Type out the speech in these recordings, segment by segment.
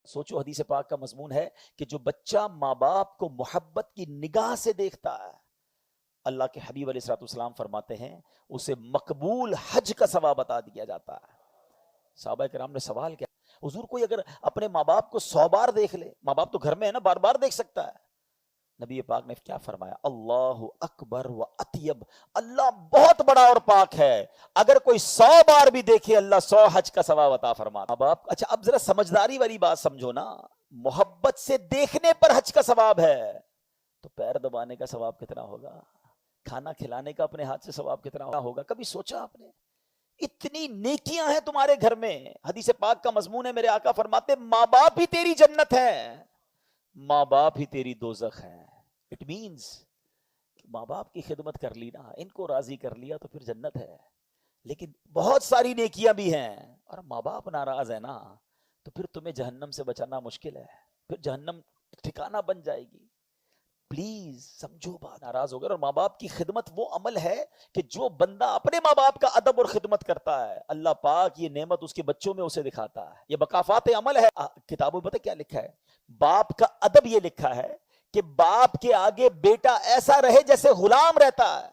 سوچو حدیث پاک کا مضمون ہے کہ جو بچہ ماں باپ کو محبت کی نگاہ سے دیکھتا ہے، اللہ کے حبیب علیہ الصلوۃ والسلام فرماتے ہیں اسے مقبول حج کا ثواب عطا دیا جاتا ہے۔ صحابہ کرام نے سوال کیا، حضور کوئی اگر اپنے ماں باپ کو 100 بار دیکھ لے، ماں باپ تو گھر میں ہے نا، بار بار دیکھ سکتا ہے؟ نبی پاک نے کیا فرمایا، اللہ اکبر و اطیب، اللہ بہت بڑا اور پاک ہے، اگر کوئی 100 بار بھی دیکھے اللہ 100 حج کا ثواب عطا فرماتا۔ ماں باپ، اچھا اب ذرا سمجھداری والی بات سمجھو نا، محبت سے دیکھنے پر حج کا ثواب ہے تو پیر دبانے کا ثواب کتنا ہوگا، کھانا کھلانے کا اپنے ہاتھ سے ثواب کتنا ہوگا؟ کبھی سوچا آپ نے؟ اتنی نیکیاں ہیں تمہارے گھر میں، حدیث پاک کا مضمون ہے، میرے آقا فرماتے ماں باپ ہی تیری جنت ہے، ماں باپ ہی تیری دوزخ ہے۔ اٹ مینز ماں باپ کی خدمت کر لی نا، ان کو راضی کر لیا تو پھر جنت ہے۔ لیکن بہت ساری نیکیاں بھی ہیں اور ماں باپ ناراض ہے نا تو پھر تمہیں جہنم سے بچانا مشکل ہے، پھر جہنم ٹھکانہ بن جائے گی۔ پلیز سمجھو بات، ناراض ہو گئے۔ اور ماں باپ کی خدمت وہ عمل ہے کہ جو بندہ اپنے ماں باپ کا ادب اور خدمت کرتا ہے، اللہ پاک یہ نعمت اس کے بچوں میں اسے دکھاتا ہے۔ یہ بکافات عمل ہے۔ کتابوں میں پتہ کیا لکھا ہے؟ باپ کا ادب یہ لکھا ہے کہ باپ کے آگے بیٹا ایسا رہے جیسے غلام رہتا ہے،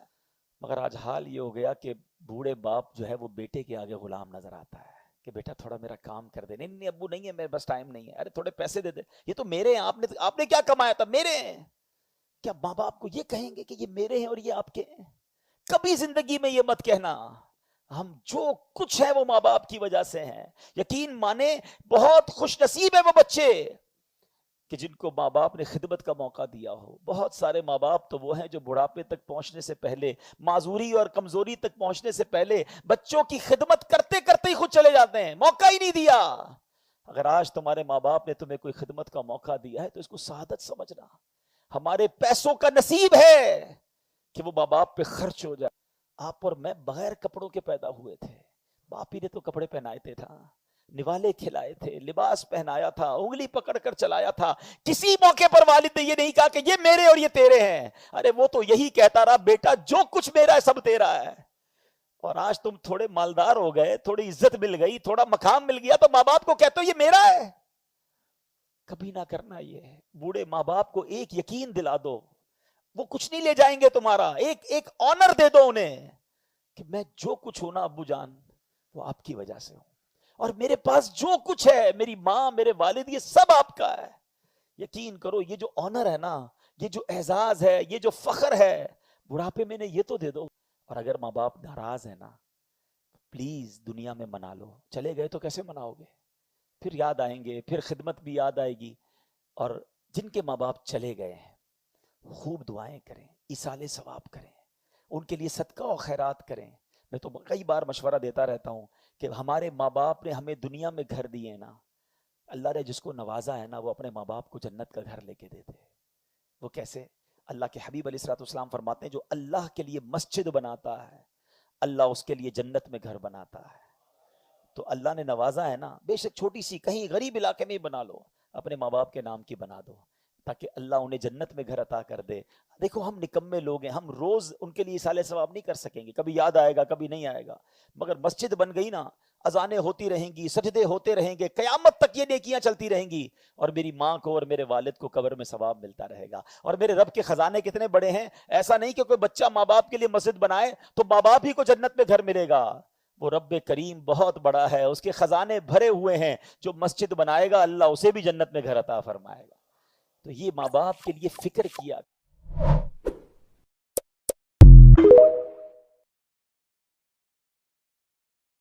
مگر آج حال یہ ہو گیا کہ بوڑھے باپ جو ہے وہ بیٹے کے آگے غلام نظر آتا ہے کہ بیٹا تھوڑا میرا کام کر دے۔ نہیں ابو نہیں ہے، میرے بس ٹائم نہیں ہے۔ ارے تھوڑے پیسے دے دے، یہ تو میرے ہیں، آپ نے کیا کمایا تھا؟ میرے ہیں۔ کیا ماں باپ کو یہ کہیں گے کہ یہ میرے ہیں اور یہ آپ کے ہیں؟ کبھی زندگی میں یہ مت کہنا۔ ہم جو کچھ ہے وہ ماں باپ کی وجہ سے ہیں۔ یقین مانے بہت خوش نصیب ہے وہ بچے کہ جن کو ماں باپ نے خدمت کا موقع دیا ہو۔ بہت سارے ماں باپ تو وہ ہیں جو بڑھاپے تک پہنچنے سے پہلے، معذوری اور کمزوری تک پہنچنے سے پہلے بچوں کی خدمت کرتے کرتے ہی خود چلے جاتے ہیں، موقع ہی نہیں دیا۔ اگر آج تمہارے ماں باپ نے تمہیں کوئی خدمت کا موقع دیا ہے تو اس کو سعادت سمجھنا۔ ہمارے پیسوں کا نصیب ہے کہ وہ ماں باپ پہ خرچ ہو جائے۔ آپ اور میں بغیر کپڑوں کے پیدا ہوئے تھے، باپ ہی نے تو کپڑے پہنائے تھے، نوالے کھلائے تھے، لباس پہنایا تھا، انگلی پکڑ کر چلایا تھا۔ کسی موقع پر والد نے یہ نہیں کہا کہ یہ میرے اور یہ تیرے ہیں۔ ارے وہ تو یہی کہتا رہا، بیٹا جو کچھ میرا ہے سب تیرا ہے۔ اور آج تم تھوڑے مالدار ہو گئے، تھوڑی عزت مل گئی، تھوڑا مقام مل گیا تو ماں باپ کو کہتے ہو یہ میرا ہے۔ کبھی نہ کرنا یہ۔ بوڑھے ماں باپ کو ایک یقین دلا دو، وہ کچھ نہیں لے جائیں گے تمہارا، ایک آنر دے دو انہیں کہ میں جو کچھ ہوں نا ابو جان وہ آپ کی وجہ سے ہوں، اور میرے پاس جو کچھ ہے، میری ماں، میرے والد، یہ سب آپ کا ہے۔ یقین کرو یہ جو آنر ہے نا، یہ جو اعزاز ہے، یہ جو فخر ہے، بڑھاپے میں نے یہ تو دے دو۔ اور اگر ماں باپ ناراض ہے نا، پلیز دنیا میں منا لو، چلے گئے تو کیسے مناؤ گے؟ پھر یاد آئیں گے، پھر خدمت بھی یاد آئے گی۔ اور جن کے ماں باپ چلے گئے ہیں خوب دعائیں کریں، ایصال ثواب کریں، ان کے لیے صدقہ و خیرات کریں۔ میں تو کئی بار مشورہ دیتا رہتا ہوں کہ ہمارے ماں باپ نے ہمیں دنیا میں گھر دیے نا، اللہ نے جس کو نوازا ہے نا وہ اپنے ماں باپ کو جنت کا گھر لے کے دے دے۔ وہ کیسے؟ اللہ کے حبیب علیہ الصلوۃ والسلام فرماتے ہیں جو اللہ کے لیے مسجد بناتا ہے اللہ اس کے لیے جنت میں گھر بناتا ہے۔ تو اللہ نے نوازا ہے نا، بے شک چھوٹی سی کہیں غریب علاقے میں بنا لو، اپنے ماں باپ کے نام کی بنا دو تاکہ اللہ انہیں جنت میں گھر عطا کر دے۔ دیکھو ہم نکمے لوگ ہیں، ہم روز ان کے لیے ایصال ثواب نہیں کر سکیں گے، کبھی یاد آئے گا کبھی نہیں آئے گا، مگر مسجد بن گئی نا، اذانیں ہوتی رہیں گی، سجدے ہوتے رہیں گے، قیامت تک یہ نیکیاں چلتی رہیں گی، اور میری ماں کو اور میرے والد کو قبر میں ثواب ملتا رہے گا۔ اور میرے رب کے خزانے کتنے بڑے ہیں، ایسا نہیں کہ کوئی بچہ ماں باپ کے لیے مسجد بنائے تو ماں باپ ہی کو جنت میں گھر ملے گا۔ وہ رب کریم بہت بڑا ہے، اس کے خزانے بھرے ہوئے ہیں، جو مسجد بنائے گا اللہ اسے بھی جنت میں گھر عطا فرمائے گا۔ تو یہ ماں باپ کے لیے فکر کیا